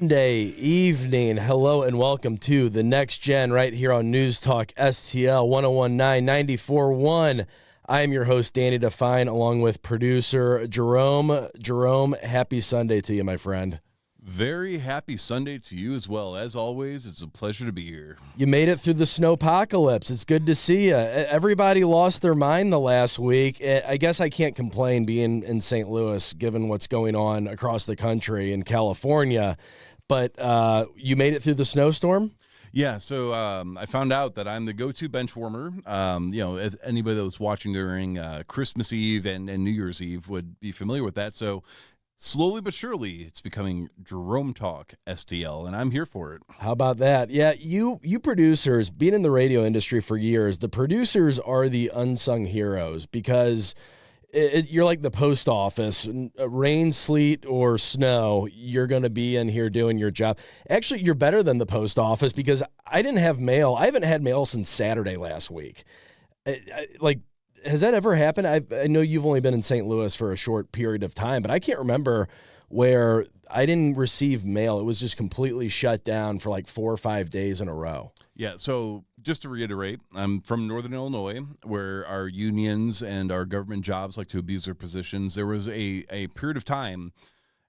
Monday evening. Hello and welcome to the Next Gen right here on News Talk STL 1019 94.1. I am your host, Danny Define, along with producer Jerome. Jerome, happy Sunday to you, my friend. Very happy Sunday to you as well. As always, it's a pleasure to be here. You made it through the snowpocalypse. It's good to see you. Everybody lost their mind the last week. I guess I can't complain being in St. Louis, given what's going on across the country in California. But you made it through the snowstorm? Yeah, so I found out that I'm the go-to bench warmer. If anybody that was watching during Christmas Eve and New Year's Eve would be familiar with that. So slowly but surely, it's becoming Jerome Talk STL, and I'm here for it. How about that? Yeah, you producers, being in the radio industry for years, the producers are the unsung heroes because you're like the post office. Rain, sleet, or snow, you're going to be in here doing your job. Actually, you're better than the post office because I didn't have mail. I haven't had mail since Saturday last week. Has that ever happened? I know you've only been in St. Louis for a short period of time, but I can't remember where I didn't receive mail. It was just completely shut down for like 4 or 5 days in a row. Yeah, so just to reiterate, I'm from Northern Illinois, where our unions and our government jobs like to abuse their positions. There was a period of time,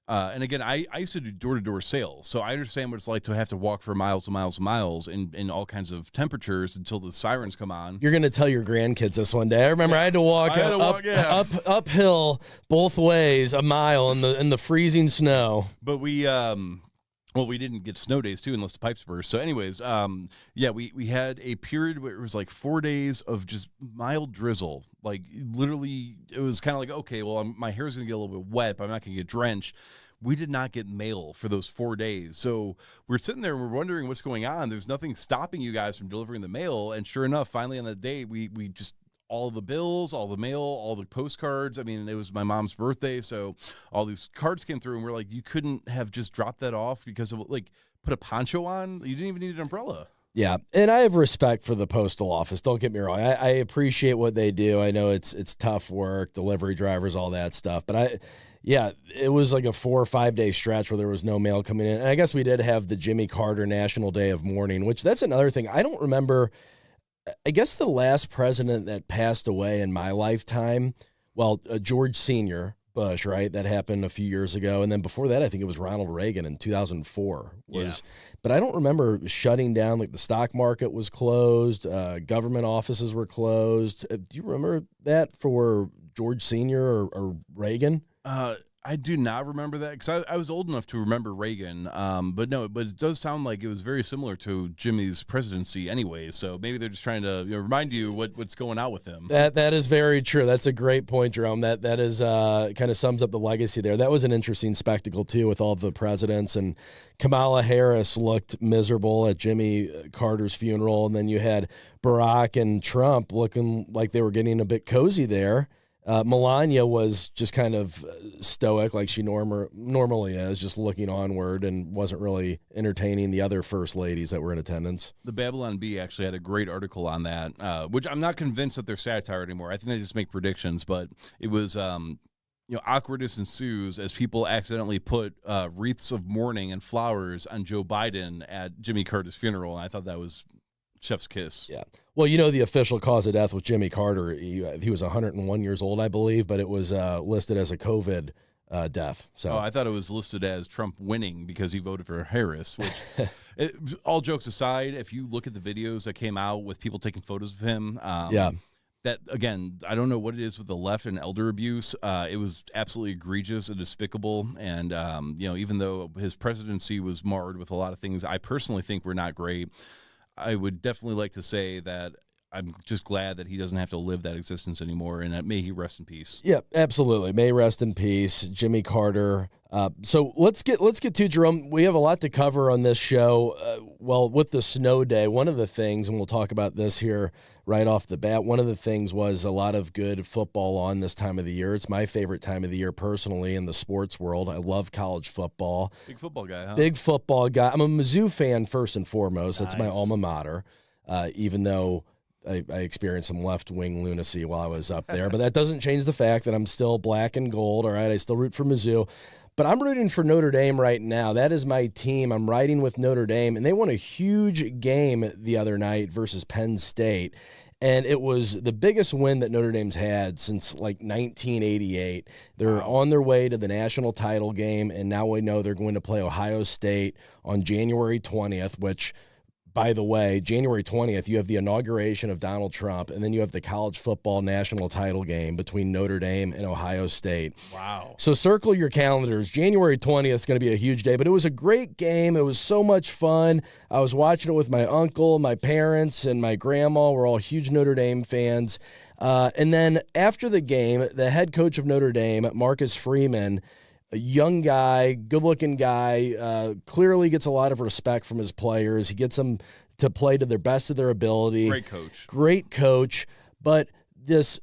and again, I used to do door-to-door sales, so I understand what it's like to have to walk for miles and miles and miles in all kinds of temperaments until the sirens come on. You're going to tell your grandkids this one day. I remember I had to walk uphill both ways a mile in the freezing snow. But we didn't get snow days too unless the pipes burst. So anyways, we had a period where it was like 4 days of just mild drizzle. Like literally it was kind of like, okay, well, my hair's going to get a little bit wet, but I'm not going to get drenched. We did not get mail for those 4 days. So we're sitting there and we're wondering what's going on. There's nothing stopping you guys from delivering the mail. And sure enough, finally on that day, we just, all the bills, all the mail, all the postcards. I mean, it was my mom's birthday, so all these cards came through, and we're like, you couldn't have just dropped that off because of, like, put a poncho on? You didn't even need an umbrella. Yeah, and I have respect for the postal office. Don't get me wrong. I appreciate what they do. I know it's tough work, delivery drivers, all that stuff. But it was like a 4 or 5 day stretch where there was no mail coming in. And I guess we did have the Jimmy Carter National Day of Mourning, which that's another thing. I don't remember. I guess the last president that passed away in my lifetime, George Sr. Bush, right? That happened a few years ago. And then before that, I think it was Ronald Reagan in 2004. But I don't remember shutting down, like the stock market was closed, government offices were closed. Do you remember that for George Sr. or Reagan? I do not remember that because I was old enough to remember Reagan, but it does sound like it was very similar to Jimmy's presidency anyway, so maybe they're just trying to remind you what's going on with him. That is very true. That's a great point, Jerome. That is kind of sums up the legacy there. That was an interesting spectacle, too, with all the presidents, and Kamala Harris looked miserable at Jimmy Carter's funeral, and then you had Barack and Trump looking like they were getting a bit cozy there. Melania was just kind of stoic like she normally is, just looking onward and wasn't really entertaining the other first ladies that were in attendance. The Babylon Bee actually had a great article on that, which I'm not convinced that they're satire anymore. I think they just make predictions, but it was, awkwardness ensues as people accidentally put wreaths of mourning and flowers on Joe Biden at Jimmy Carter's funeral, and I thought that was chef's kiss. Yeah. Well, the official cause of death with Jimmy Carter, he was 101 years old, I believe, but it was listed as a COVID death. So I thought it was listed as Trump winning because he voted for Harris, which all jokes aside, if you look at the videos that came out with people taking photos of him, that, again, I don't know what it is with the left and elder abuse. It was absolutely egregious and despicable. And, even though his presidency was marred with a lot of things I personally think were not great, I would definitely like to say that I'm just glad that he doesn't have to live that existence anymore, and that may he rest in peace. Yeah, absolutely. May rest in peace, Jimmy Carter. So let's get to Jerome. We have a lot to cover on this show. With the snow day, one of the things, and we'll talk about this here right off the bat, one of the things was a lot of good football on this time of the year. It's my favorite time of the year personally in the sports world. I love college football. Big football guy, huh? Big football guy. I'm a Mizzou fan first and foremost. Nice. That's my alma mater, even though I experienced some left-wing lunacy while I was up there. But that doesn't change the fact that I'm still black and gold, all right? I still root for Mizzou. But I'm rooting for Notre Dame right now. That is my team. I'm riding with Notre Dame, and they won a huge game the other night versus Penn State. And it was the biggest win that Notre Dame's had since like 1988. They're on their way to the national title game, and now we know they're going to play Ohio State on January 20th, which, by the way, January 20th, you have the inauguration of Donald Trump, and then you have the college football national title game between Notre Dame and Ohio State. Wow. So circle your calendars. January 20th is going to be a huge day, but it was a great game. It was so much fun. I was watching it with my uncle, my parents, and my grandma. We're all huge Notre Dame fans. And then after the game, the head coach of Notre Dame, Marcus Freeman, a young guy, good-looking guy, clearly gets a lot of respect from his players. He gets them to play to their best of their ability. Great coach. But this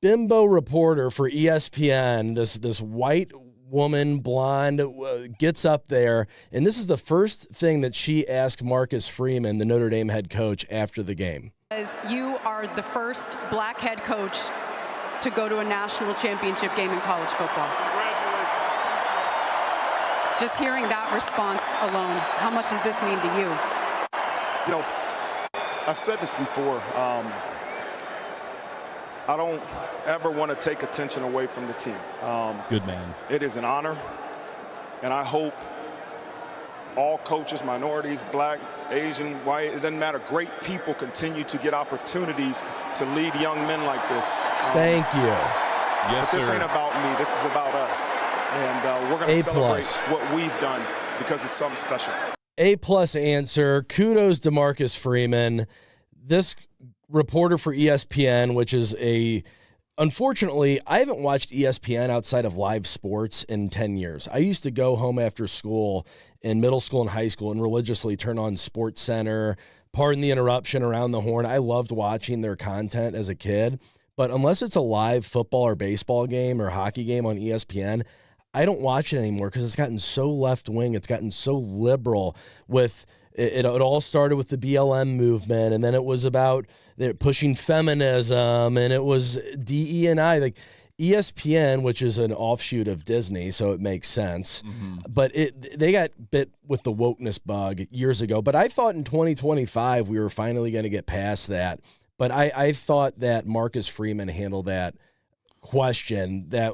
bimbo reporter for ESPN, this white woman, blonde, gets up there, and this is the first thing that she asked Marcus Freeman, the Notre Dame head coach, after the game. As you are the first black head coach to go to a national championship game in college football. Just hearing that response alone, how much does this mean to you? You know, I've said this before. I don't ever want to take attention away from the team. Good man. It is an honor, and I hope all coaches, minorities, black, Asian, white, it doesn't matter, great people continue to get opportunities to lead young men like this. Thank you. Yes, but this sir. ain't about me. This is about us. And we're going to celebrate what we've done because it's something special. A+ answer. Kudos to Marcus Freeman. This reporter for ESPN, which is unfortunately, I haven't watched ESPN outside of live sports in 10 years. I used to go home after school in middle school and high school and religiously turn on Sports Center, pardon the interruption, Around the Horn. I loved watching their content as a kid. But unless it's a live football or baseball game or hockey game on ESPN, I don't watch it anymore because it's gotten so left-wing. It's gotten so liberal. With it all started with the BLM movement, and then it was about pushing feminism, and it was DE&I. Like ESPN, which is an offshoot of Disney, so it makes sense. Mm-hmm. But they got bit with the wokeness bug years ago. But I thought in 2025 we were finally going to get past that. But I thought that Marcus Freeman handled that question that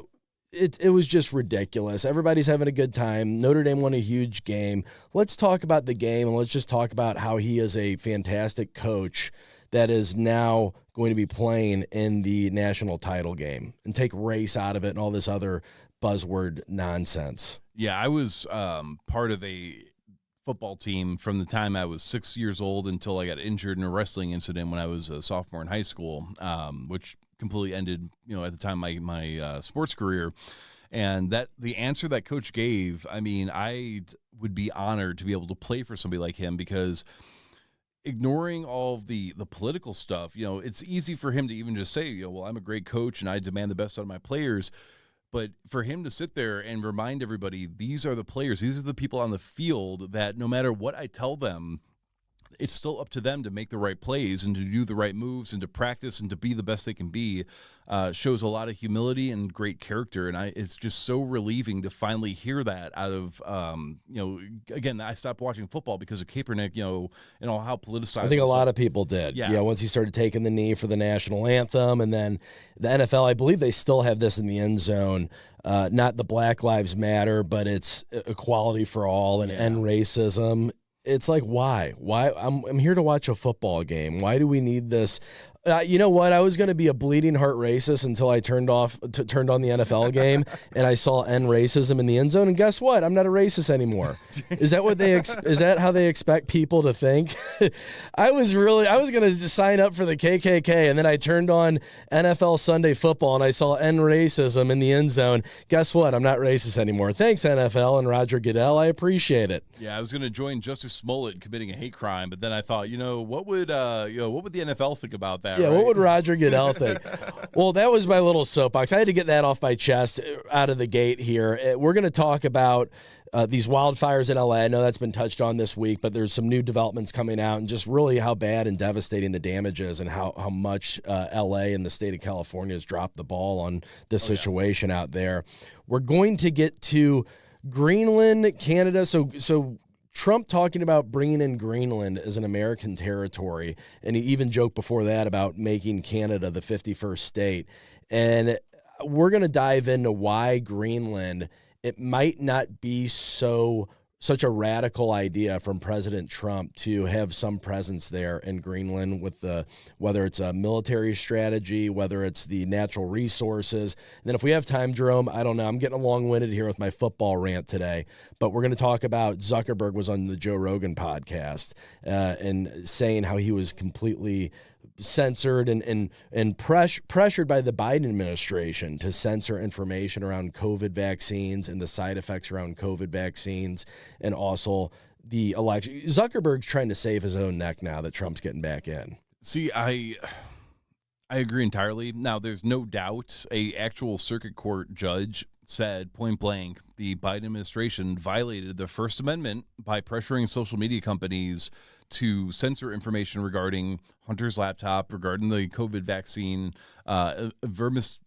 it was just ridiculous. Everybody's having a good time. Notre Dame won a huge game. Let's talk about the game, and let's just talk about how he is a fantastic coach that is now going to be playing in the national title game and take race out of it and all this other buzzword nonsense. Yeah, I was part of a football team from the time I was 6 years old until I got injured in a wrestling incident when I was a sophomore in high school, which completely ended, at the time my sports career. And that the answer that coach gave, I mean, I would be honored to be able to play for somebody like him, because ignoring all of the political stuff, it's easy for him to even just say, well, I'm a great coach and I demand the best out of my players. But for him to sit there and remind everybody, these are the players, these are the people on the field that no matter what I tell them, it's still up to them to make the right plays and to do the right moves and to practice and to be the best they can be, shows a lot of humility and great character. And it's just so relieving to finally hear that out of, again, I stopped watching football because of Kaepernick, and all how politicized. I think a lot of people did. Yeah, once he started taking the knee for the national anthem, and then the NFL, I believe they still have this in the end zone. Not the Black Lives Matter, but it's equality for all and end racism. It's like, why? I'm here to watch a football game. Why do we need this? You know what? I was going to be a bleeding heart racist until I turned on the NFL game and I saw end racism in the end zone. And guess what? I'm not a racist anymore. Is that what is that how they expect people to think? I was going to just sign up for the KKK, and then I turned on NFL Sunday Football and I saw end racism in the end zone. Guess what? I'm not racist anymore. Thanks, NFL and Roger Goodell. I appreciate it. Yeah, I was going to join Justice Smollett committing a hate crime, but then I thought, what would the NFL think about that? that? Yeah, right? what would Roger Goodell think? Well, that was my little soapbox. I had to get that off my chest out of the gate here. We're going to talk about these wildfires in LA. I know that's been touched on this week, but there's some new developments coming out and just really how bad and devastating the damage is and how much LA and the state of California has dropped the ball on this situation out there. We're going to get to Greenland, Canada. So Trump talking about bringing in Greenland as an American territory, and he even joked before that about making Canada the 51st state. And we're going to dive into why Greenland, it might not be such a radical idea from President Trump to have some presence there in Greenland with whether it's a military strategy, whether it's the natural resources. And then if we have time, Jerome, I don't know, I'm getting long-winded here with my football rant today, but we're going to talk about Zuckerberg was on the Joe Rogan podcast and saying how he was completely censored and pressured by the Biden administration to censor information around COVID vaccines and the side effects around COVID vaccines, and also the election. Zuckerberg's trying to save his own neck now that Trump's getting back in. See, I agree entirely. Now, there's no doubt a actual circuit court judge said point blank the Biden administration violated the First Amendment by pressuring social media companies to censor information regarding Hunter's laptop, regarding the COVID vaccine, vermicin,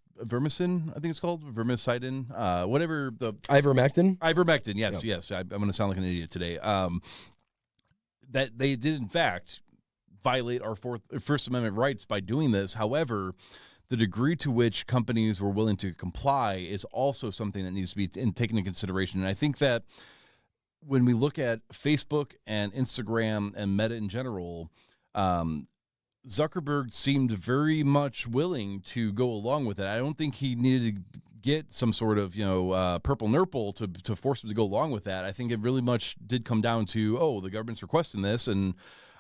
I think it's called, vermicidin, whatever the... Ivermectin, yes. I'm going to sound like an idiot today. That they did, in fact, violate our First Amendment rights by doing this. However, the degree to which companies were willing to comply is also something that needs to be taken into consideration. And I think that when we look at Facebook and Instagram and Meta in general, Zuckerberg seemed very much willing to go along with it. I don't think he needed to get some sort of, purple nurple to force him to go along with that. I think it really much did come down to, the government's requesting this, and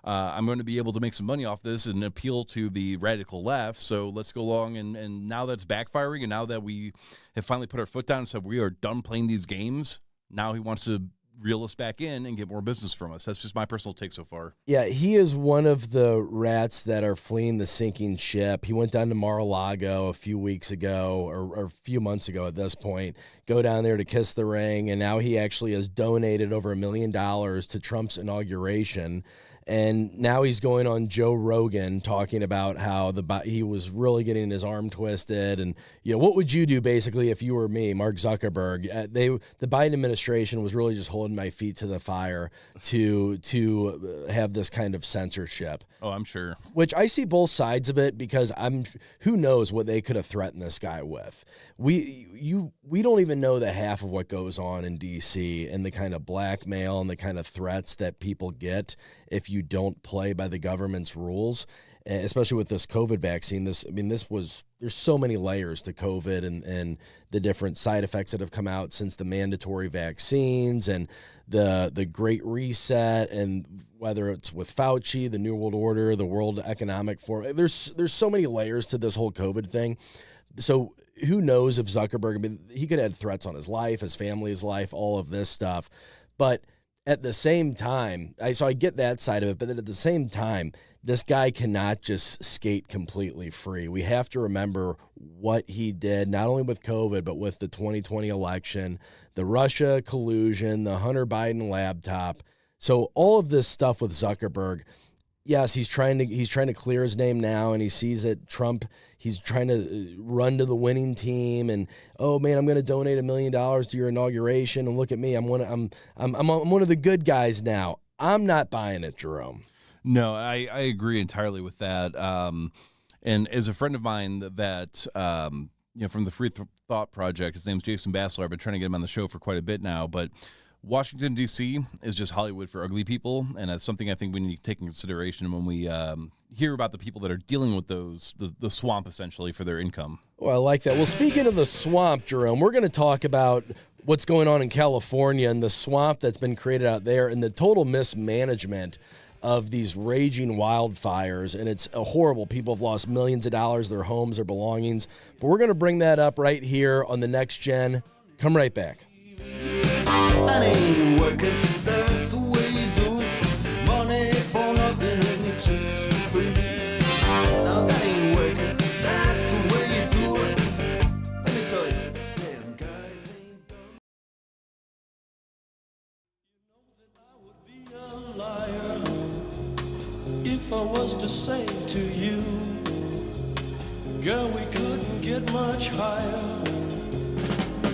I'm going to be able to make some money off this and appeal to the radical left. So let's go along. And now that's backfiring, and now that we have finally put our foot down and said we are done playing these games, now he wants to reel us back in and get more business from us. That's just my personal take so far. Yeah, he is one of the rats that are fleeing the sinking ship. He went down to Mar-a-Lago a few weeks ago, or a few months ago at this point, go down there to kiss the ring, and now he actually has donated over $1 million to Trump's inauguration. And now he's going on Joe Rogan talking about how he was really getting his arm twisted. And, what would you do basically if you were me, Mark Zuckerberg? The Biden administration was really just holding my feet to the fire to have this kind of censorship. Oh, I'm sure. Which I see both sides of it, because who knows what they could have threatened this guy with. We don't even know the half of what goes on in D.C. and the kind of blackmail and the kind of threats that people get if you don't play by the government's rules, especially with this COVID vaccine. There's so many layers to COVID and the different side effects that have come out since the mandatory vaccines and the Great Reset, and whether it's with Fauci, the New World Order, the World Economic Forum. There's so many layers to this whole COVID thing. So who knows if Zuckerberg, he could have had threats on his life, his family's life, all of this stuff. But at the same time, I get that side of it, but then at the same time, this guy cannot just skate completely free. We have to remember what he did, not only with COVID, but with the 2020 election, the Russia collusion, the Hunter Biden laptop. So all of this stuff with Zuckerberg, yes, he's trying to clear his name now, and he sees that Trump, he's trying to run to the winning team, and oh man, I'm going to donate $1 million to your inauguration, and look at me, I'm one of the good guys now. I'm not buying it, Jerome. No, I agree entirely with that. And as a friend of mine that from the Free Thought Project, his name's Jason Bassler. I've been trying to get him on the show for quite a bit now, but Washington, D.C. is just Hollywood for ugly people, and that's something I think we need to take in consideration when we hear about the people that are dealing with the swamp, essentially, for their income. Oh, I like that. Well, speaking of the swamp, Jerome, we're going to talk about what's going on in California and the swamp that's been created out there and the total mismanagement of these raging wildfires, and it's horrible. People have lost millions of dollars, their homes, their belongings, but we're going to bring that up right here on the Next Gen. Come right back. That ain't working, that's the way you do it. Money for nothing and your chicks for free. Now that Girl, we couldn't get much higher.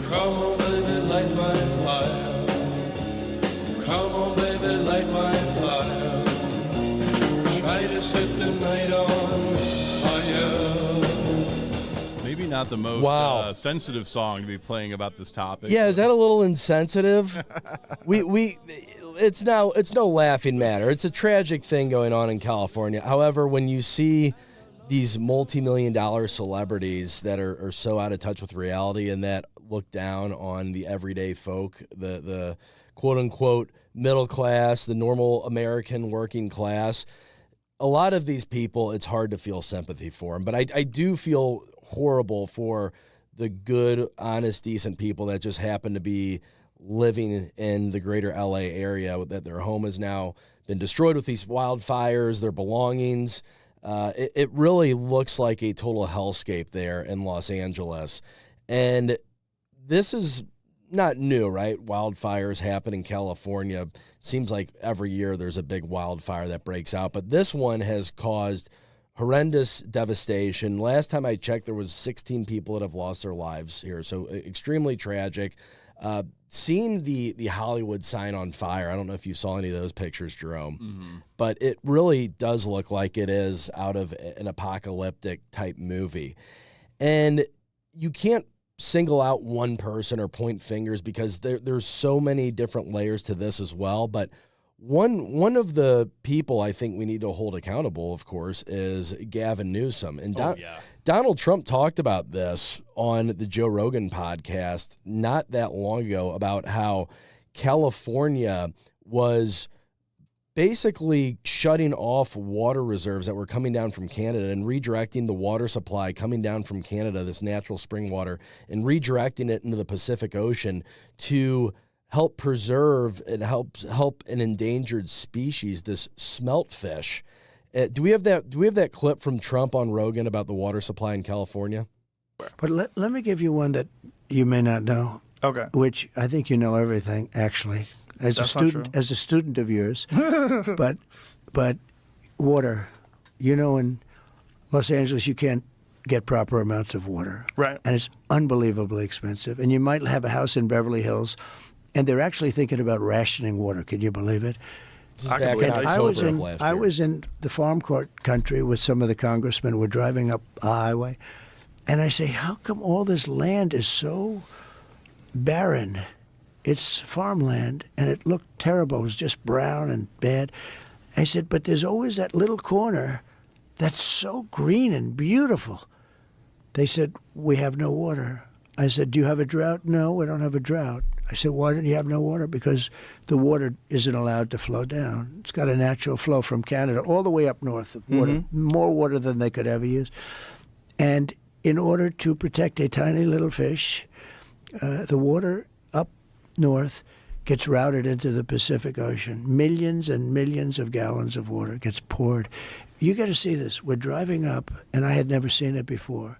Come on, baby, light my fire. Come on, baby, light my fire. Try to set the night on fire. Maybe not the most sensitive song to be playing about this topic. Yeah, is that a little insensitive? It's no laughing matter. It's a tragic thing going on in California. However, when you see these multi-million-dollar celebrities that are so out of touch with reality and that look down on the everyday folk, the quote-unquote middle class, the normal American working class, a lot of these people, it's hard to feel sympathy for them. But I do feel horrible for the good, honest, decent people that just happen to be living in the greater LA area, that their home has now been destroyed with these wildfires, their belongings. It really looks like a total hellscape there in Los Angeles. And this is not new, right? Wildfires happen in California. Seems like every year there's a big wildfire that breaks out. But this one has caused horrendous devastation. Last time I checked, there was 16 people that have lost their lives here. So extremely tragic. Seeing the Hollywood sign on fire, I don't know if you saw any of those pictures, Jerome, but it really does look like it is out of an apocalyptic type movie. And you can't single out one person or point fingers because there's so many different layers to this as well. But one of the people I think we need to hold accountable, of course, is Gavin Newsom. And Donald Trump talked about this on the Joe Rogan podcast not that long ago about how California was basically shutting off water reserves that were coming down from Canada and redirecting the water supply coming down from Canada, this natural spring water, and redirecting it into the Pacific Ocean to help preserve and help an endangered species, this smelt fish. Do we have that clip from Trump on Rogan about the water supply in California? But let me give you one that you may not know. Okay. Which I think you know everything, actually, as a student of yours. but water, in Los Angeles you can't get proper amounts of water. Right. And it's unbelievably expensive. And you might have a house in Beverly Hills, and they're actually thinking about rationing water. Can you believe it? I was in the farm court country with some of the congressmen. We're driving up a highway, and I say, how come all this land is so barren? It's farmland, and it looked terrible. It was just brown and bad. I said, but there's always that little corner that's so green and beautiful. They said, we have no water. I said, do you have a drought? No, we don't have a drought. I said, why don't you have no water? Because the water isn't allowed to flow down. It's got a natural flow from Canada all the way up north of water, more water than they could ever use. And in order to protect a tiny little fish, the water up north gets routed into the Pacific Ocean. Millions and millions of gallons of water gets poured. You got to see this. We're driving up, and I had never seen it before.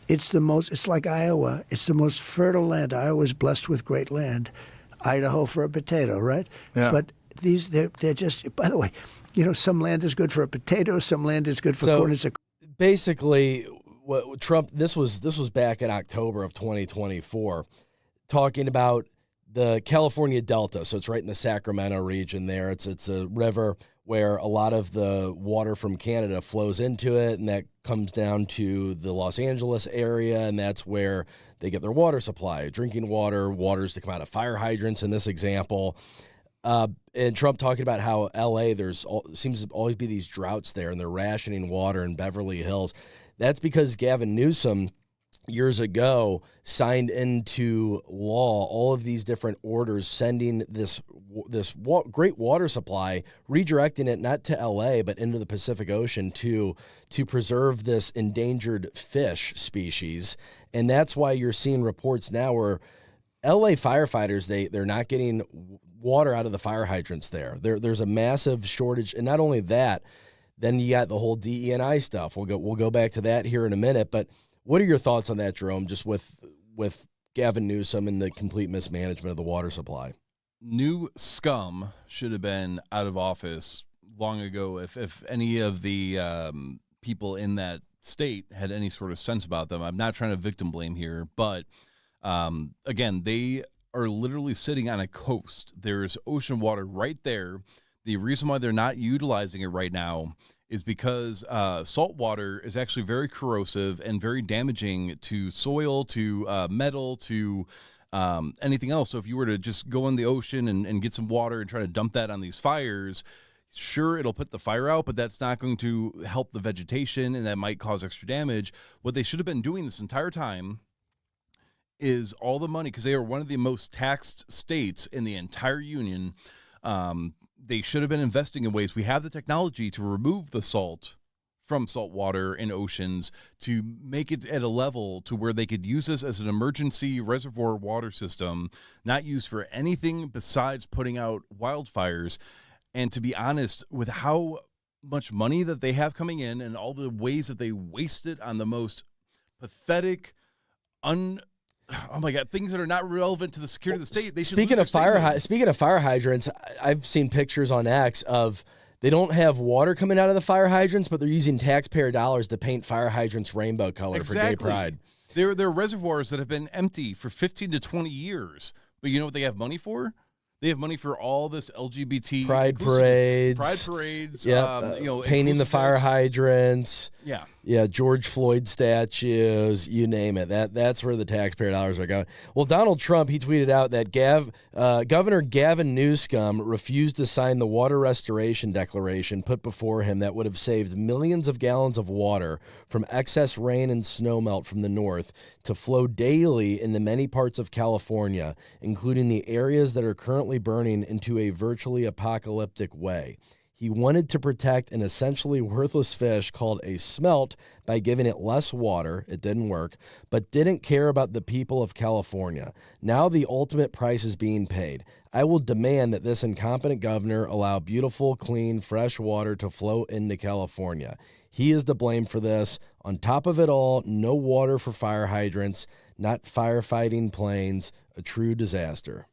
It's like Iowa. It's the most fertile land. Iowa's blessed with great land. Idaho for a potato, right? Yeah. But they're just, by the way, some land is good for a potato, some land is good for corn. Basically, what Trump, this was back in October of 2024, talking about the California Delta. So it's right in the Sacramento region there. It's a river where a lot of the water from Canada flows into it, and that comes down to the Los Angeles area, and that's where they get their water supply, drinking water, waters to come out of fire hydrants in this example. And Trump talking about how L.A., seems to always be these droughts there, and they're rationing water in Beverly Hills. That's because Gavin Newsom years ago signed into law all of these different orders sending this great water supply, redirecting it not to LA but into the Pacific Ocean to preserve this endangered fish species. And that's why you're seeing reports now where LA firefighters, they're not getting water out of the fire hydrants there. There's a massive shortage. And not only that, then you got the whole DE&I stuff. We'll go back to that here in a minute, but what are your thoughts on that, Jerome, just with Gavin Newsom and the complete mismanagement of the water supply? New scum should have been out of office long ago. If any of the people in that state had any sort of sense about them. I'm not trying to victim blame here, but again, they are literally sitting on a coast. There's ocean water right there. The reason why they're not utilizing it right now is because salt water is actually very corrosive and very damaging to soil, to metal, to anything else. So if you were to just go in the ocean and get some water and try to dump that on these fires, sure, it'll put the fire out, but that's not going to help the vegetation, and that might cause extra damage. What they should have been doing this entire time is all the money, because they are one of the most taxed states in the entire union. They should have been investing in ways. We have the technology to remove the salt from salt water in oceans to make it at a level to where they could use this as an emergency reservoir water system, not used for anything besides putting out wildfires. And to be honest, with how much money that they have coming in and all the ways that they waste it on the most pathetic, oh my God, things that are not relevant to the security of the state. They should speaking of fire hydrants, I've seen pictures on X of they don't have water coming out of the fire hydrants, but they're using taxpayer dollars to paint fire hydrants rainbow color for Gay Pride. There are reservoirs that have been empty for 15 to 20 years, but you know what they have money for? They have money for all this LGBT pride parades, painting the fire hydrants. Yeah, George Floyd statues, you name it. That's where the taxpayer dollars are going. Well, Donald Trump, he tweeted out that Governor Gavin Newsom refused to sign the water restoration declaration put before him that would have saved millions of gallons of water from excess rain and snowmelt from the north to flow daily into many parts of California, including the areas that are currently burning into a virtually apocalyptic way. He wanted to protect an essentially worthless fish called a smelt by giving it less water. It didn't work, but didn't care about the people of California. Now the ultimate price is being paid. I will demand that this incompetent governor allow beautiful, clean, fresh water to flow into California. He is to blame for this. On top of it all, no water for fire hydrants, not firefighting planes, a true disaster.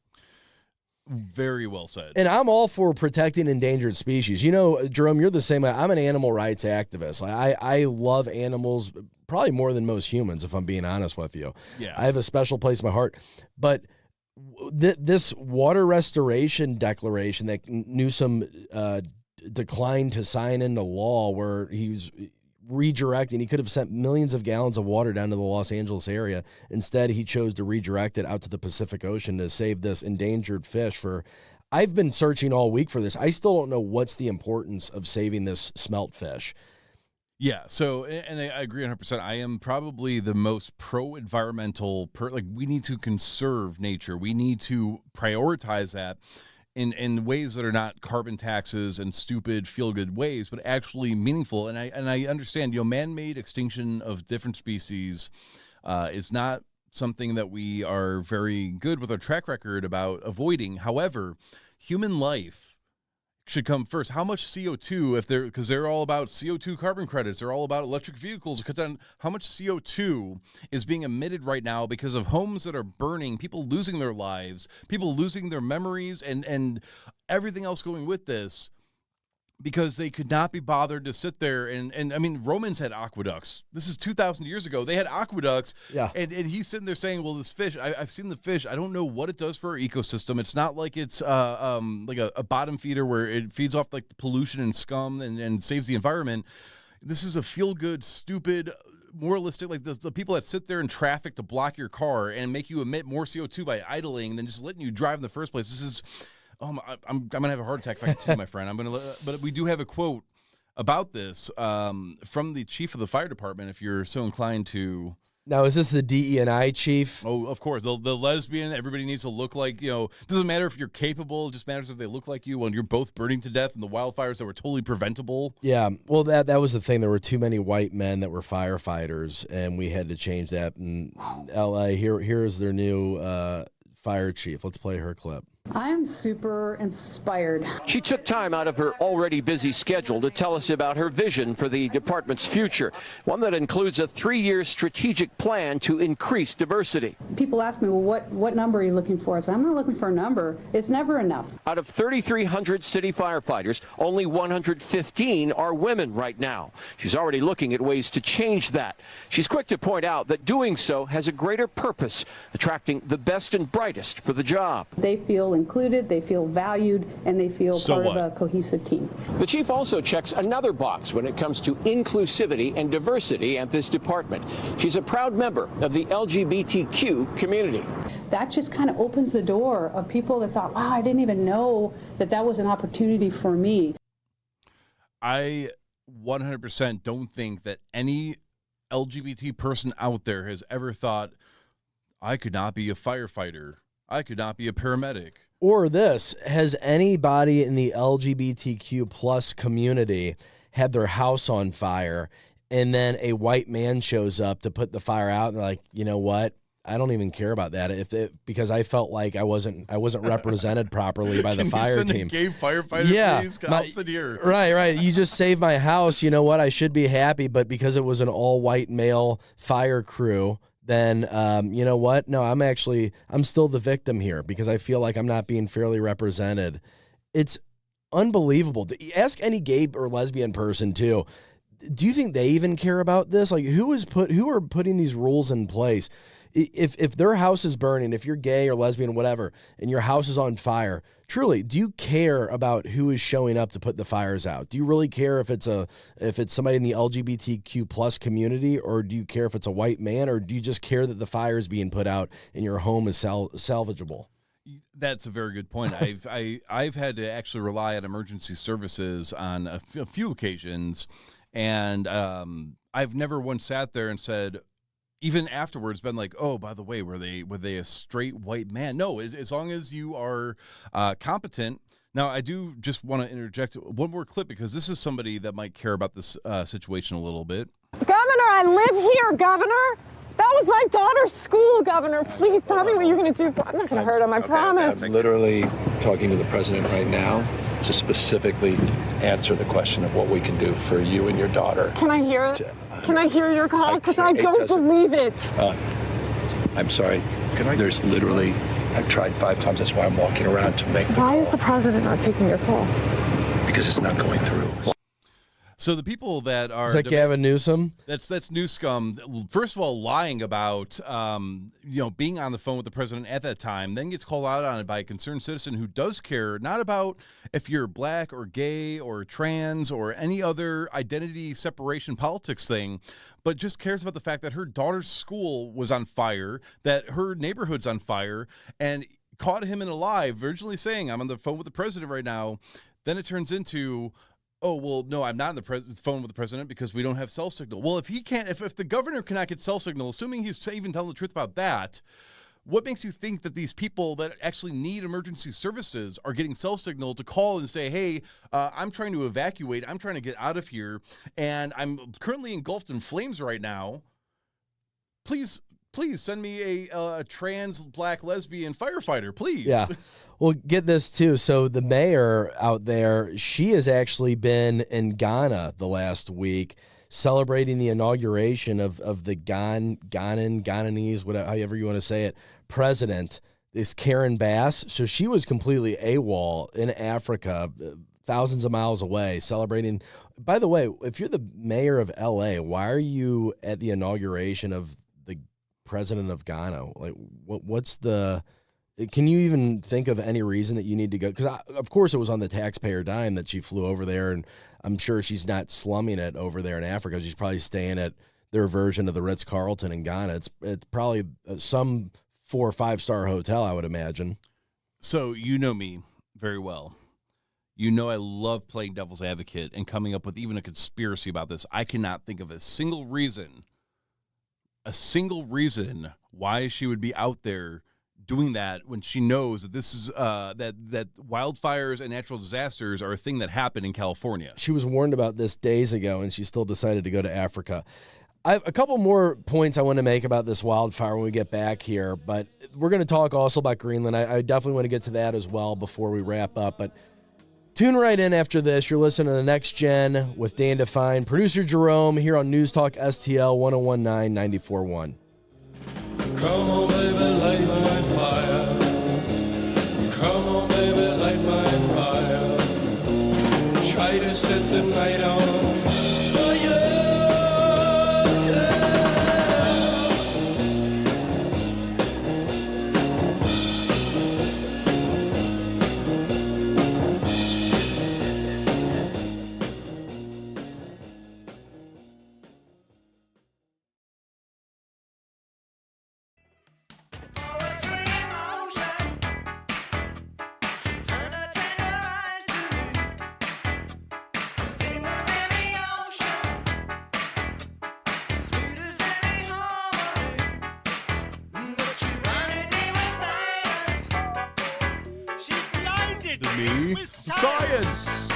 Very well said. And I'm all for protecting endangered species. You know, Jerome, you're the same way. I'm an animal rights activist. I love animals probably more than most humans, if I'm being honest with you. Yeah. I have a special place in my heart. But this water restoration declaration that Newsom declined to sign into law, where he was redirecting, he could have sent millions of gallons of water down to the Los Angeles area. Instead, he chose to redirect it out to the Pacific Ocean to save this endangered fish. I've been searching all week for this. I still don't know what's the importance of saving this smelt fish. Yeah, so, and I agree 100%. I am probably the most pro-environmental, we need to conserve nature. We need to prioritize that in ways that are not carbon taxes and stupid feel-good ways, but actually meaningful. And I understand, man-made extinction of different species is not something that we are very good with our track record about avoiding. However, human life should come first. How much CO2, because they're all about CO2 carbon credits, they're all about electric vehicles, how much CO2 is being emitted right now because of homes that are burning, people losing their lives, people losing their memories, and everything else going with this, because they could not be bothered to sit there and I mean, Romans had aqueducts. This is 2,000 years ago. They had aqueducts. Yeah. And he's sitting there saying, well, this fish, I've seen the fish. I don't know what it does for our ecosystem. It's not like it's like a bottom feeder where it feeds off like the pollution and scum and saves the environment. This is a feel-good, stupid, moralistic, like the people that sit there in traffic to block your car and make you emit more CO2 by idling than just letting you drive in the first place. This is... I'm gonna have a heart attack if I continue, my friend. But we do have a quote about this from the chief of the fire department, if you're so inclined to. Now, is this the DE&I chief? Oh, of course. The lesbian, everybody needs to look like, it doesn't matter if you're capable, it just matters if they look like you when you're both burning to death in the wildfires that were totally preventable. Yeah, well, that was the thing. There were too many white men that were firefighters, and we had to change that in L.A. Here is their new fire chief. Let's play her clip. I'm super inspired. She took time out of her already busy schedule to tell us about her vision for the department's future, one that includes a 3-year strategic plan to increase diversity. People ask me, well, what number are you looking for? I said, I'm not looking for a number. It's never enough. Out of 3,300 city firefighters, only 115 are women right now. She's already looking at ways to change that. She's quick to point out that doing so has a greater purpose, attracting the best and brightest for the job. They feel included, they feel valued, and they feel part of a cohesive team. The chief also checks another box when it comes to inclusivity and diversity at this department. She's a proud member of the LGBTQ community. That just kind of opens the door of people that thought, wow, I didn't even know that was an opportunity for me. I 100% don't think that any LGBT person out there has ever thought, I could not be a firefighter. I could not be a paramedic. Or this, has anybody in the LGBTQ plus community had their house on fire and then a white man shows up to put the fire out and they're like, you know what? I don't even care about that because I felt like I wasn't represented properly by the fire team. A gay firefighter, please? I'll sit here. Right. You just saved my house. You know what? I should be happy, but because it was an all-white male fire crew, then you know what? No, I'm still the victim here because I feel like I'm not being fairly represented. It's unbelievable. Ask any gay or lesbian person too. Do you think they even care about this? Like, who are putting these rules in place? If their house is burning, if you're gay or lesbian, whatever, and your house is on fire, truly, do you care about who is showing up to put the fires out? Do you really care if it's somebody in the LGBTQ plus community, or do you care if it's a white man, or do you just care that the fire is being put out and your home is salvageable? That's a very good point. I've had to actually rely on emergency services on a few occasions, and I've never once sat there and said, even afterwards, been like, oh, by the way, were they a straight white man? No, as long as you are competent. Now, I do just want to interject one more clip because this is somebody that might care about this situation a little bit. Governor, I live here, Governor. That was my daughter's school, Governor. Please tell me what you're going to do. I'm not going to hurt him, I promise. I'm literally talking to the president right now to specifically answer the question of what we can do for you and your daughter. Can I hear it? Can I hear your call? Because I don't believe it. I'm sorry. There's literally, I've tried 5 times. That's why I'm walking around to make the call. Why is the president not taking your call? Because it's not going through. So the people that are... Is that Gavin Newsom? That's New Scum. First of all, lying about, being on the phone with the president at that time, then gets called out on it by a concerned citizen who does care, not about if you're black or gay or trans or any other identity separation politics thing, but just cares about the fact that her daughter's school was on fire, that her neighborhood's on fire, and caught him in a lie, originally saying, I'm on the phone with the president right now. Then it turns into... oh, well, no, I'm not on the phone with the president because we don't have cell signal. Well, if the governor cannot get cell signal, assuming he's even telling the truth about that, what makes you think that these people that actually need emergency services are getting cell signal to call and say, hey, I'm trying to evacuate, I'm trying to get out of here, and I'm currently engulfed in flames right now. Please send me a trans black lesbian firefighter, please. Yeah. Well, get this too. So the mayor out there, she has actually been in Ghana the last week celebrating the inauguration of the Ghananese, whatever, however you want to say it, president, is Karen Bass. So she was completely AWOL in Africa, thousands of miles away, celebrating. By the way, if you're the mayor of LA, why are you at the inauguration of the president of Ghana? Like, what's the... Can you even think of any reason that you need to go? Because, of course, it was on the taxpayer dime that she flew over there, and I'm sure she's not slumming it over there in Africa. She's probably staying at their version of the Ritz-Carlton in Ghana. It's probably some 4 or 5-star hotel, I would imagine. So you know me very well. You know I love playing devil's advocate and coming up with even a conspiracy about this. I cannot think of a single reason why she would be out there doing that when she knows that this is that wildfires and natural disasters are a thing that happen in California. She was warned about this days ago, and she still decided to go to Africa. I have a couple more points I want to make about this wildfire when we get back here, but we're going to talk also about Greenland. I definitely want to get to that as well before we wrap up, but tune right in after this. You're listening to The Next Gen with Dan Define, producer Jerome here on News Talk STL 1019 94.1. Come on, baby, light my fire. Come on, baby, light my fire. Try to set the night on fire. Science.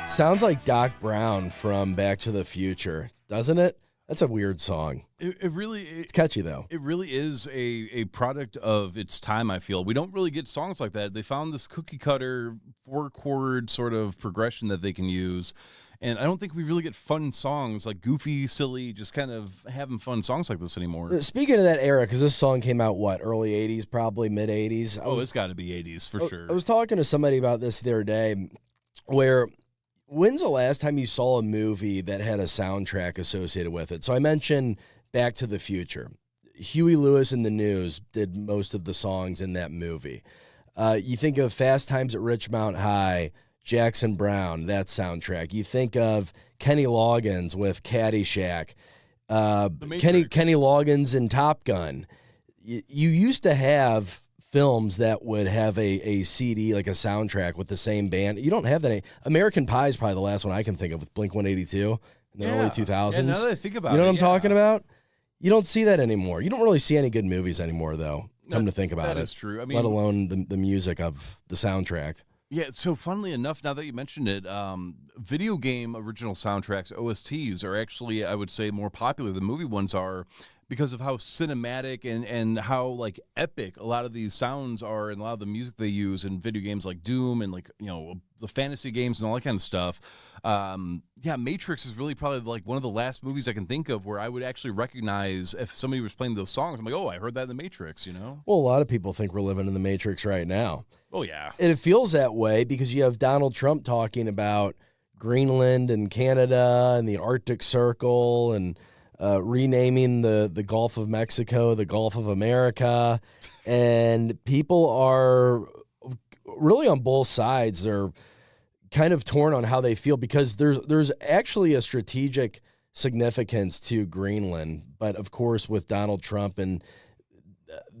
Sounds like Doc Brown from Back to the Future, doesn't it? That's a weird song. It's catchy though. It really is a product of its time. I feel we don't really get songs like that. They found this cookie cutter 4-chord sort of progression that they can use. And I don't think we really get fun songs, like goofy, silly, just kind of having fun songs like this anymore. Speaking of that era, because this song came out, early 80s, probably mid-80s? It's got to be 80s for sure. I was talking to somebody about this the other day, where when's the last time you saw a movie that had a soundtrack associated with it? So I mentioned Back to the Future. Huey Lewis and the News did most of the songs in that movie. You think of Fast Times at Ridgemont High, Jackson Brown, that soundtrack. You think of Kenny Loggins with Caddyshack, Kenny Loggins in Top Gun. You used to have films that would have a CD, like a soundtrack with the same band. You don't have that. American Pie is probably the last one I can think of with Blink-182 in the early 2000s. Yeah, now that I think about it. You know what I'm talking about? You don't see that anymore. You don't really see any good movies anymore, though, come to think about it. That is true. I mean, let alone the music of the soundtrack. Yeah, so funnily enough, now that you mentioned it, video game original soundtracks, OSTs, are actually, I would say, more popular than movie ones are because of how cinematic and how, like, epic a lot of these sounds are and a lot of the music they use in video games like Doom and, like, you know, the fantasy games and all that kind of stuff. Matrix is really probably, like, one of the last movies I can think of where I would actually recognize if somebody was playing those songs. I'm like, oh, I heard that in the Matrix, you know? Well, a lot of people think we're living in the Matrix right now. Oh, yeah. And it feels that way because you have Donald Trump talking about Greenland and Canada and the Arctic Circle and renaming the Gulf of Mexico, the Gulf of America. And people are really on both sides. They're kind of torn on how they feel because there's actually a strategic significance to Greenland. But, of course, with Donald Trump and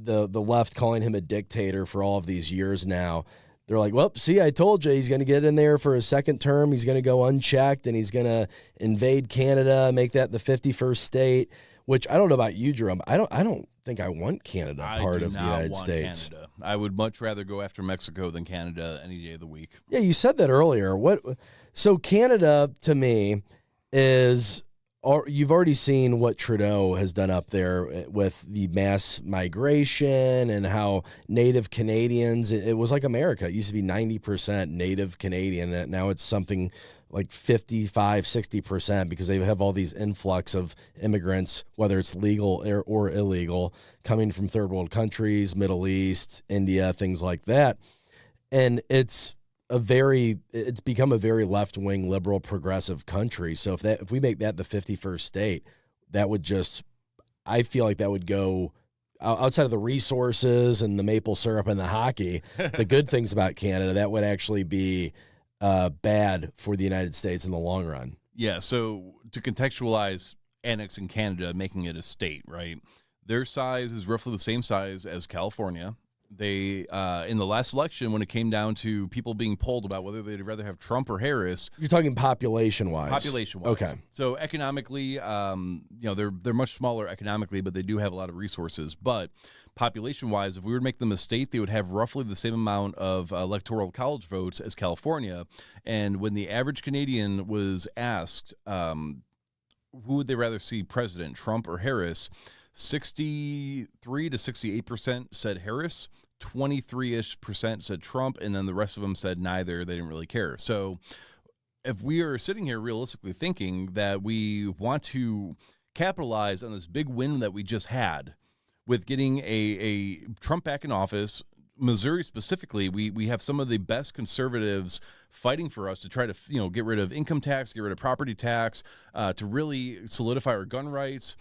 the left calling him a dictator for all of these years now, they're like, well, see, I told you he's going to get in there for a second term. He's going to go unchecked, and he's going to invade Canada, make that the 51st state, which I don't know about you, Jerome. I don't think I want Canada part of the United States. Canada. I would much rather go after Mexico than Canada any day of the week. Yeah, you said that earlier. So Canada, to me, is... You've already seen what Trudeau has done up there with the mass migration and how Native Canadians, it was like America. It used to be 90% Native Canadian. And now it's something like 55, 60% because they have all these influx of immigrants, whether it's legal or illegal, coming from third world countries, Middle East, India, things like that. And it's become a very left-wing, liberal, progressive country. So if we make that the 51st state, that would I feel like that would go outside of the resources and the maple syrup and the hockey, the good things about Canada, that would actually be bad for the United States in the long run. Yeah, so to contextualize annexing Canada, making it a state, right? Their size is roughly the same size as California. They, in the last election, when it came down to people being polled about whether they'd rather have Trump or Harris. You're talking population-wise. Population-wise. Okay. So economically, they're much smaller economically, but they do have a lot of resources. But population-wise, if we were to make them a state, they would have roughly the same amount of electoral college votes as California. And when the average Canadian was asked, who would they rather see president, Trump or Harris, 63 to 68% said Harris, 23-ish% said Trump, and then the rest of them said neither. They didn't really care. So if we are sitting here realistically thinking that we want to capitalize on this big win that we just had with getting a Trump back in office, Missouri specifically, we have some of the best conservatives fighting for us to try to, get rid of income tax, get rid of property tax, to really solidify our gun rights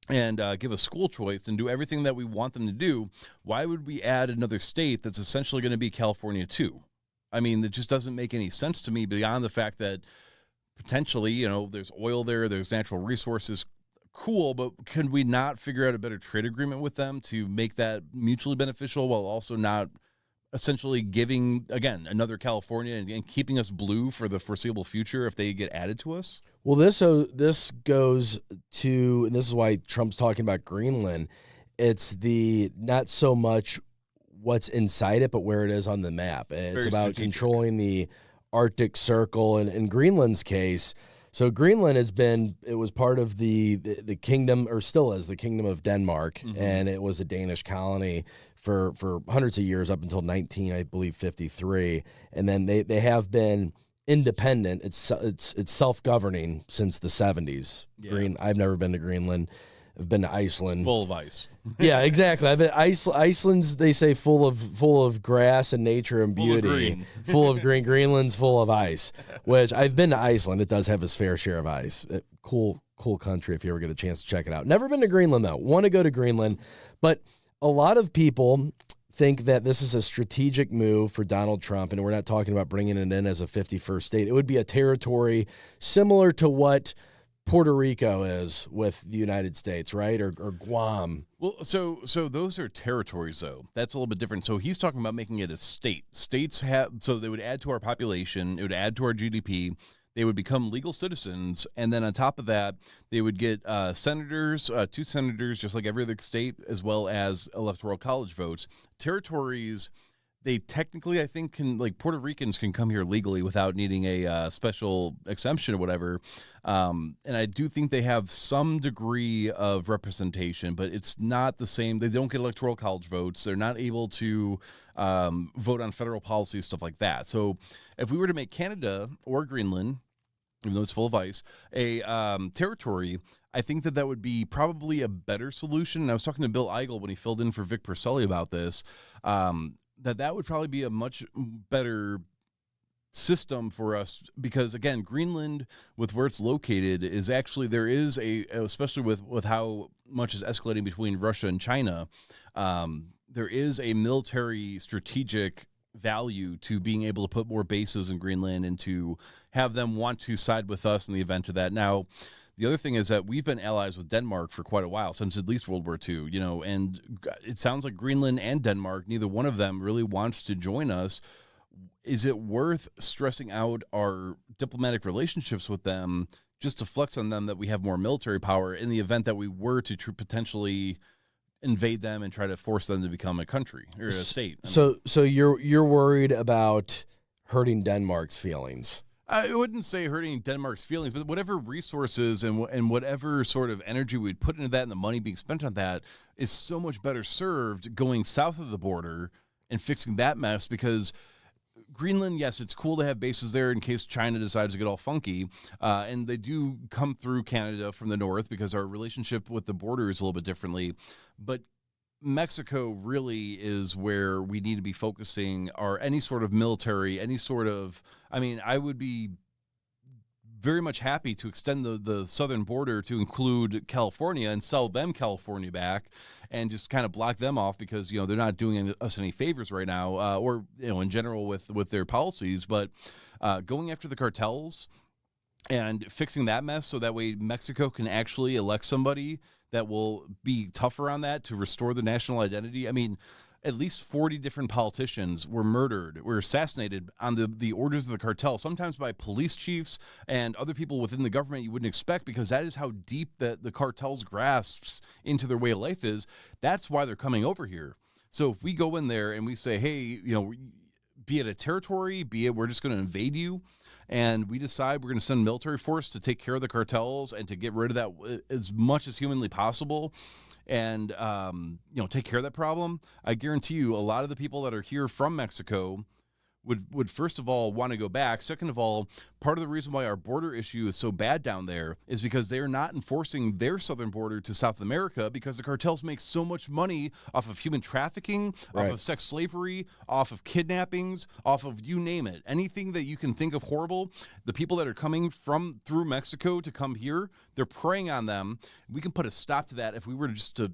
and give us school choice and do everything that we want them to do. Why would we add another state that's essentially going to be California too? I mean, it just doesn't make any sense to me beyond the fact that potentially, there's oil there, there's natural resources. Cool, but can we not figure out a better trade agreement with them to make that mutually beneficial while also not essentially giving, again, another California and keeping us blue for the foreseeable future if they get added to us? Well, this goes to, and this is why Trump's talking about Greenland. It's the not so much what's inside it, but where it is on the map. It's about controlling the Arctic Circle, and in Greenland's case. So Greenland it was part of the kingdom, or still is the kingdom of Denmark, and it was a Danish colony for hundreds of years up until 1953, and then they have been independent. It's self-governing since the 70s. Yeah. I've never been to Greenland. I've been to Iceland. It's full of ice. Yeah, exactly. I've been Iceland's, they say, full of grass and nature and beauty. Full of green. Greenland's full of ice, which I've been to Iceland. It does have its fair share of ice. Cool country if you ever get a chance to check it out. Never been to Greenland, though. Want to go to Greenland. But a lot of people think that this is a strategic move for Donald Trump, and we're not talking about bringing it in as a 51st state. It would be a territory similar to what Puerto Rico is with the United States, right? Or Guam. Well, so those are territories, though. That's a little bit different. So he's talking about making it a state. States so they would add to our population. It would add to our GDP. They would become legal citizens. And then on top of that, they would get senators, 2 senators, just like every other state, as well as electoral college votes. Territories, they technically, I think, Puerto Ricans can come here legally without needing a special exemption or whatever. And I do think they have some degree of representation, but it's not the same. They don't get electoral college votes. They're not able to vote on federal policy, stuff like that. So if we were to make Canada or Greenland, even though it's full of ice, a territory, I think that would be probably a better solution. And I was talking to Bill Eigel when he filled in for Vic Purcelli about this, that would probably be a much better system for us because, again, Greenland, with where it's located, is actually, there is especially with how much is escalating between Russia and China, there is a military strategic value to being able to put more bases in Greenland and to have them want to side with us in the event of that. Now, the other thing is that we've been allies with Denmark for quite a while, since at least World War II, and it sounds like Greenland and Denmark, neither one of them really wants to join us. Is it worth stressing out our diplomatic relationships with them just to flex on them that we have more military power in the event that we were to potentially invade them and try to force them to become a country or a state? So you're worried about hurting Denmark's feelings? I wouldn't say hurting Denmark's feelings, but whatever resources and whatever sort of energy we'd put into that and the money being spent on that is so much better served going south of the border and fixing that mess, because Greenland, yes, it's cool to have bases there in case China decides to get all funky, and they do come through Canada from the north because our relationship with the border is a little bit differently, but Mexico really is where we need to be focusing any sort of military, I would be very much happy to extend the southern border to include California and sell them California back and just kind of block them off because, they're not doing us any favors right now, or, in general with their policies, but going after the cartels and fixing that mess so that way Mexico can actually elect somebody that will be tougher on that to restore the national identity. I mean, at least 40 different politicians were assassinated on the orders of the cartel, sometimes by police chiefs and other people within the government you wouldn't expect, because that is how deep the cartel's grasps into their way of life is. That's why they're coming over here. So if we go in there and we say, hey, be it a territory, be it we're just going to invade you, and we decide we're going to send military force to take care of the cartels and to get rid of that as much as humanly possible, and take care of that problem, I guarantee you a lot of the people that are here from Mexico would first of all want to go back. Second of all, part of the reason why our border issue is so bad down there is because they're not enforcing their southern border to South America, because the cartels make so much money off of human trafficking, off of sex slavery, off of kidnappings, off of you name it. Anything that you can think of horrible, the people that are coming through Mexico to come here, they're preying on them. We can put a stop to that if we were to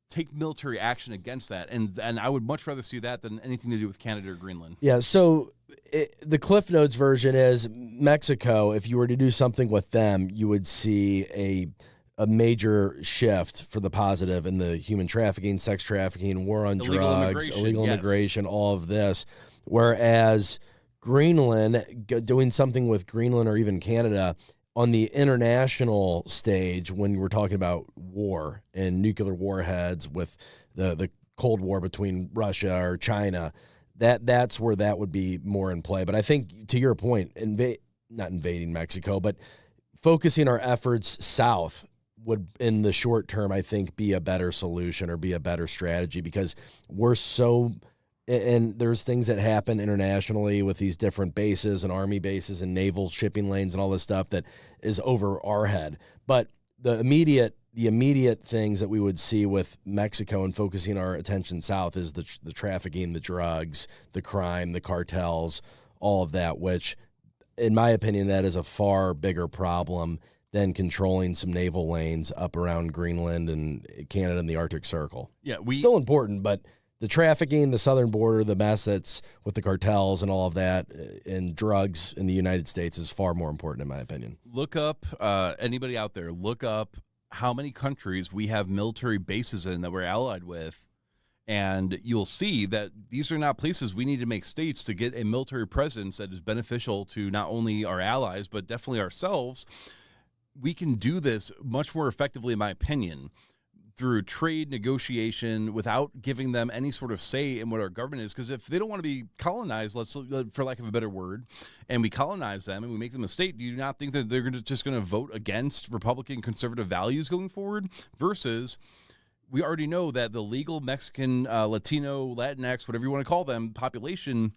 take military action against that, and I would much rather see that than anything to do with Canada or Greenland. Yeah, so the Cliff Notes version is Mexico, if you were to do something with them, you would see a major shift for the positive in the human trafficking, sex trafficking, war on drugs, illegal immigration, all of this. Whereas Greenland, doing something with Greenland or even Canada, on the international stage, when we're talking about war and nuclear warheads with the Cold War between Russia or China, that's where that would be more in play. But I think, to your point, not invading Mexico, but focusing our efforts south would, in the short term, I think, be a better solution or be a better strategy, because we're so... And there's things that happen internationally with these different bases and army bases and naval shipping lanes and all this stuff that is over our head. But the immediate things that we would see with Mexico and focusing our attention south is the trafficking, the drugs, the crime, the cartels, all of that, which, in my opinion, that is a far bigger problem than controlling some naval lanes up around Greenland and Canada and the Arctic Circle. Yeah, still important, but the trafficking, the southern border, the mess that's with the cartels and all of that, and drugs in the United States is far more important, in my opinion. Look up, anybody out there, look up how many countries we have military bases in that we're allied with, and you'll see that these are not places we need to make states to get a military presence that is beneficial to not only our allies, but definitely ourselves. We can do this much more effectively, in my opinion, through trade negotiation, without giving them any sort of say in what our government is. Because if they don't want to be colonized, for lack of a better word, and we colonize them and we make them a state, do you not think that they're just going to vote against Republican conservative values going forward? Versus, we already know that the legal Mexican, Latino, Latinx, whatever you want to call them, population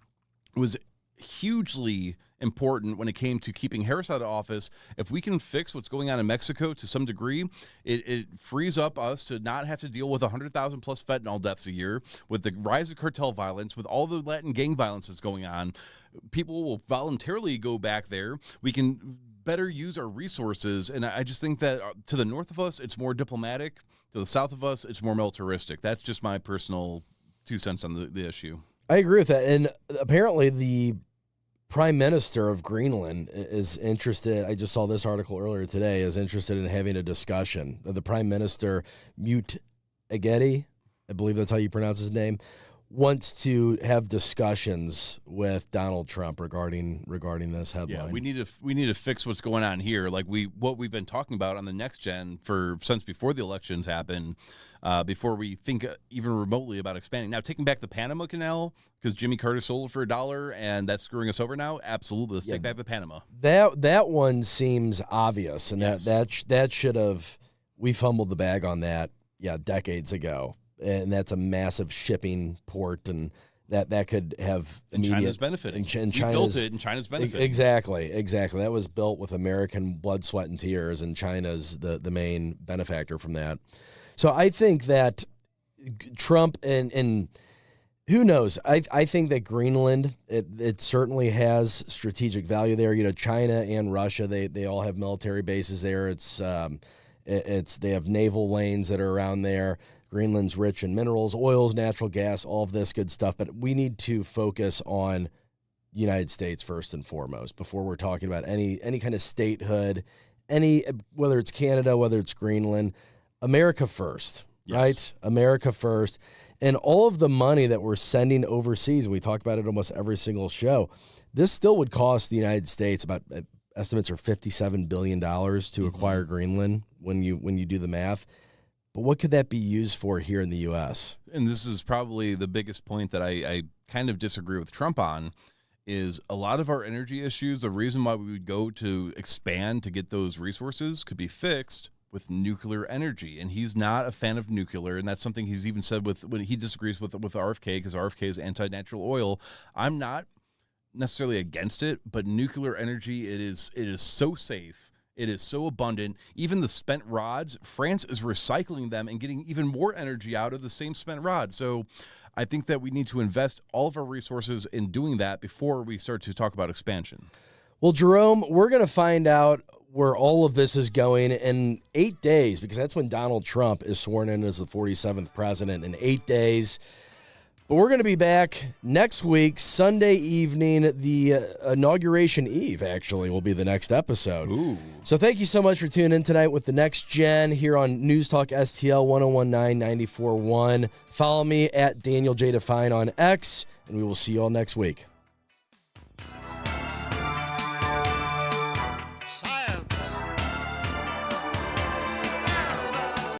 was hugely important when it came to keeping Harris out of office. If we can fix what's going on in Mexico to some degree, it frees up us to not have to deal with 100,000 plus fentanyl deaths a year, with the rise of cartel violence, with all the Latin gang violence that's going on. People will voluntarily go back there. We can better use our resources, and I just think that to the north of us, it's more diplomatic. To the south of us, it's more militaristic. That's just my personal 2 cents on the issue. I agree with that, and apparently the Prime Minister of Greenland is interested, I just saw this article earlier today, is interested in having a discussion. The Prime Minister, Mute Egede, I believe that's how you pronounce his name, wants to have discussions with Donald Trump regarding this headline. Yeah, we need to fix what's going on here, like what we've been talking about on the Next Gen since before the elections happened, before we think even remotely about expanding. Now, taking back the Panama Canal because Jimmy Carter sold it for $1 and that's screwing us over now. Absolutely, let's take back the Panama. That one seems obvious, and yes. that should have, we fumbled the bag on that decades ago. And that's a massive shipping port, and that could have immediate... And China's benefiting. And we built it, and China's benefiting. Exactly. That was built with American blood, sweat, and tears, and China's the main benefactor from that. So I think that Trump and who knows? I think that Greenland, it certainly has strategic value there. You know, China and Russia, they all have military bases there. They have naval lanes that are around there. Greenland's rich in minerals, oils, natural gas, all of this good stuff. But we need to focus on the United States first and foremost before we're talking about any kind of statehood, whether it's Canada, whether it's Greenland. America first, yes. Right? America first. And all of the money that we're sending overseas, we talk about it almost every single show, this still would cost the United States about, estimates are $57 billion to acquire Greenland when you do the math. But what could that be used for here in the U.S.? And this is probably the biggest point that I kind of disagree with Trump on, is a lot of our energy issues, the reason why we would go to expand to get those resources could be fixed with nuclear energy. And he's not a fan of nuclear, and that's something he's even said when he disagrees with RFK, because RFK is anti-natural oil. I'm not necessarily against it, but nuclear energy, it is so safe. It is so abundant. Even the spent rods, France is recycling them and getting even more energy out of the same spent rod. So I think that we need to invest all of our resources in doing that before we start to talk about expansion. Well, Jerome, we're going to find out where all of this is going in 8 days, because that's when Donald Trump is sworn in as the 47th president, in 8 days. But we're going to be back next week, Sunday evening. The inauguration eve, actually, will be the next episode. Ooh. So thank you so much for tuning in tonight with the Next Gen here on News Talk STL 1019 94.1. Follow me at Daniel J. Define on X, and we will see you all next week.